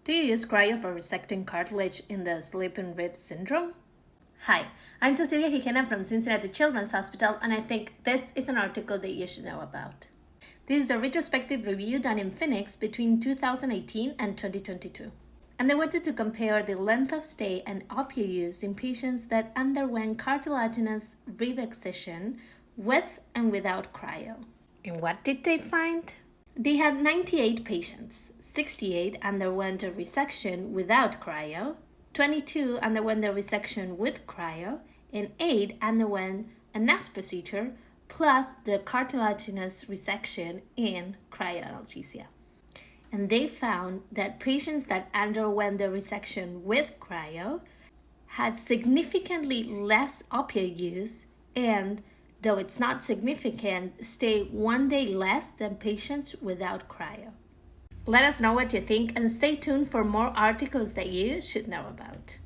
Do you use cryo for resecting cartilage in the slip and rib syndrome? Hi, I'm Cecilia Gigena from Cincinnati Children's Hospital, and I think this is an article that you should know about. This is a retrospective review done in Phoenix between 2018 and 2022. And they wanted to compare the length of stay and opioid use in patients that underwent cartilaginous rib excision with and without cryo. And what did they find? They had 98 patients. 68 underwent a resection without cryo, 22 underwent the resection with cryo, and 8 underwent a NAS procedure plus the cartilaginous resection in cryoanalgesia. And they found that patients that underwent the resection with cryo had significantly less opioid use and, though it's not significant, stay 1 day less than patients without cryo. Let us know what you think and stay tuned for more articles that you should know about.